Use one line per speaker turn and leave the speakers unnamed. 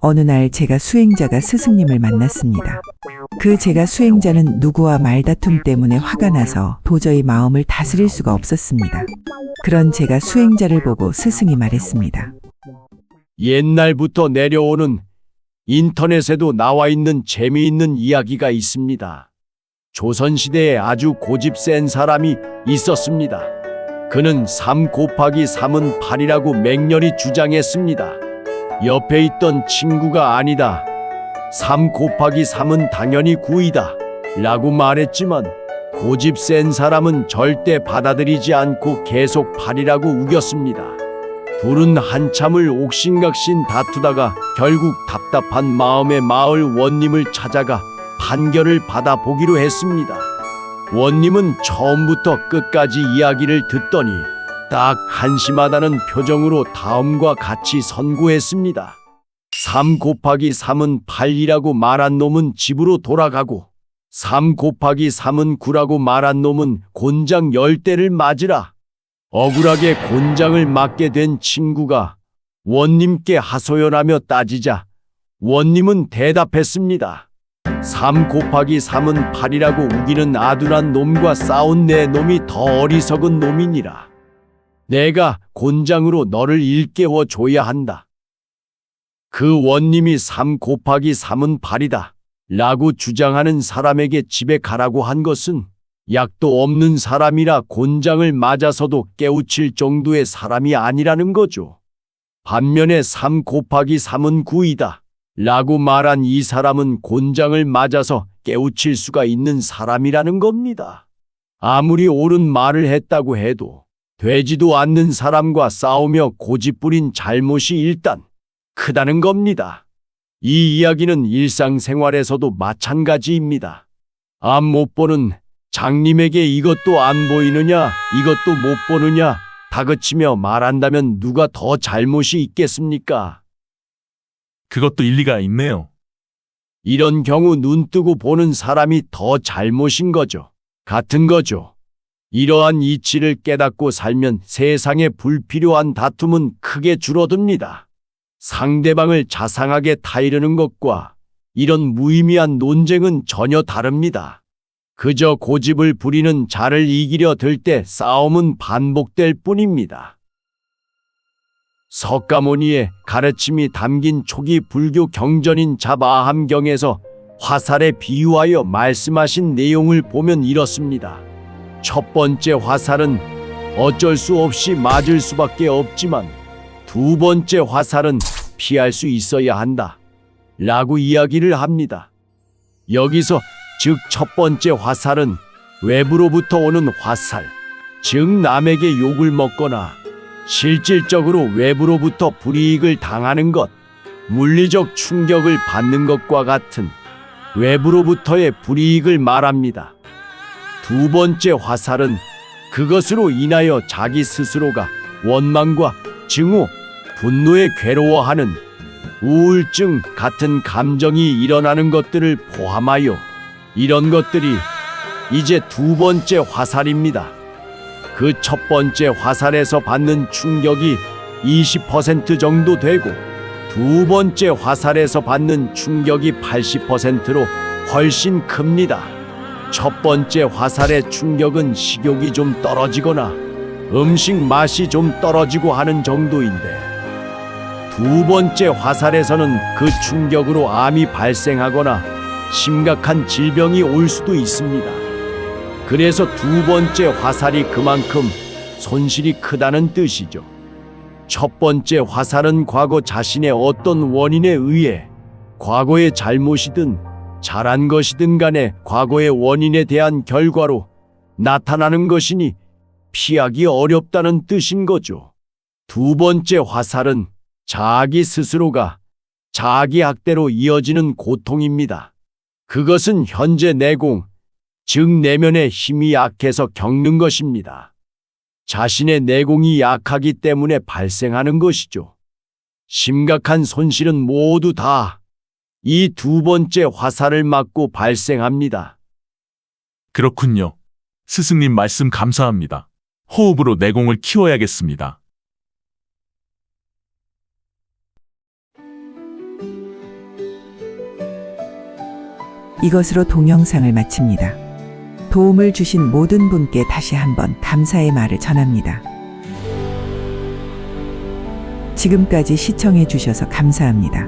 어느 날 제가 수행자가 스승님을 만났습니다. 그 제가 수행자는 누구와 말다툼 때문에 화가 나서 도저히 마음을 다스릴 수가 없었습니다. 그런 제가 수행자를 보고 스승이 말했습니다.
옛날부터 내려오는 인터넷에도 나와 있는 재미있는 이야기가 있습니다. 조선시대에 아주 고집 센 사람이 있었습니다. 그는 3 곱하기 3은 8이라고 맹렬히 주장했습니다. 옆에 있던 친구가 아니다. 3 곱하기 3은 당연히 9이다. 라고 말했지만 고집 센 사람은 절대 받아들이지 않고 계속 8이라고 우겼습니다. 둘은 한참을 옥신각신 다투다가 결국 답답한 마음에 마을 원님을 찾아가 판결을 받아보기로 했습니다. 원님은 처음부터 끝까지 이야기를 듣더니 딱 한심하다는 표정으로 다음과 같이 선고했습니다. 3 곱하기 3은 8이라고 말한 놈은 집으로 돌아가고 3 곱하기 3은 9라고 말한 놈은 곤장 10대를 맞으라. 억울하게 곤장을 맞게 된 친구가 원님께 하소연하며 따지자 원님은 대답했습니다. 3 곱하기 3은 8이라고 우기는 아둔한 놈과 싸운 내 놈이 더 어리석은 놈이니라. 내가 곤장으로 너를 일깨워 줘야 한다. 그 원님이 3 곱하기 3은 8이다 라고 주장하는 사람에게 집에 가라고 한 것은 약도 없는 사람이라 곤장을 맞아서도 깨우칠 정도의 사람이 아니라는 거죠. 반면에 3 곱하기 3은 9이다 라고 말한 이 사람은 곤장을 맞아서 깨우칠 수가 있는 사람이라는 겁니다. 아무리 옳은 말을 했다고 해도 되지도 않는 사람과 싸우며 고집부린 잘못이 일단 크다는 겁니다. 이 이야기는 일상생활에서도 마찬가지입니다. 앞 못 보는 장님에게 이것도 안 보이느냐, 이것도 못 보느냐 다그치며 말한다면 누가 더 잘못이 있겠습니까?
그것도 일리가 있네요.
이런 경우 눈 뜨고 보는 사람이 더 잘못인 거죠. 같은 거죠. 이러한 이치를 깨닫고 살면 세상에 불필요한 다툼은 크게 줄어듭니다. 상대방을 자상하게 타이르는 것과 이런 무의미한 논쟁은 전혀 다릅니다. 그저 고집을 부리는 자를 이기려 들 때 싸움은 반복될 뿐입니다. 석가모니의 가르침이 담긴 초기 불교 경전인 자바함경에서 화살에 비유하여 말씀하신 내용을 보면 이렇습니다. 첫 번째 화살은 어쩔 수 없이 맞을 수밖에 없지만 두 번째 화살은 피할 수 있어야 한다 라고 이야기를 합니다. 여기서 즉 첫 번째 화살은 외부로부터 오는 화살, 즉 남에게 욕을 먹거나 실질적으로 외부로부터 불이익을 당하는 것, 물리적 충격을 받는 것과 같은 외부로부터의 불이익을 말합니다. 두 번째 화살은 그것으로 인하여 자기 스스로가 원망과 증오, 분노에 괴로워하는 우울증 같은 감정이 일어나는 것들을 포함하여 이런 것들이 이제 두 번째 화살입니다. 그 첫 번째 화살에서 받는 충격이 20% 정도 되고 두 번째 화살에서 받는 충격이 80%로 훨씬 큽니다. 첫 번째 화살의 충격은 식욕이 좀 떨어지거나 음식 맛이 좀 떨어지고 하는 정도인데 두 번째 화살에서는 그 충격으로 암이 발생하거나 심각한 질병이 올 수도 있습니다. 그래서 두 번째 화살이 그만큼 손실이 크다는 뜻이죠. 첫 번째 화살은 과거 자신의 어떤 원인에 의해 과거의 잘못이든 잘한 것이든 간에 과거의 원인에 대한 결과로 나타나는 것이니 피하기 어렵다는 뜻인 거죠. 두 번째 화살은 자기 스스로가 자기 학대로 이어지는 고통입니다. 그것은 현재 내공, 즉 내면의 힘이 약해서 겪는 것입니다. 자신의 내공이 약하기 때문에 발생하는 것이죠. 심각한 손실은 모두 다 이 두 번째 화살을 맞고 발생합니다.
그렇군요. 스승님 말씀 감사합니다. 호흡으로 내공을 키워야겠습니다.
이것으로 동영상을 마칩니다. 도움을 주신 모든 분께 다시 한번 감사의 말을 전합니다. 지금까지 시청해 주셔서 감사합니다.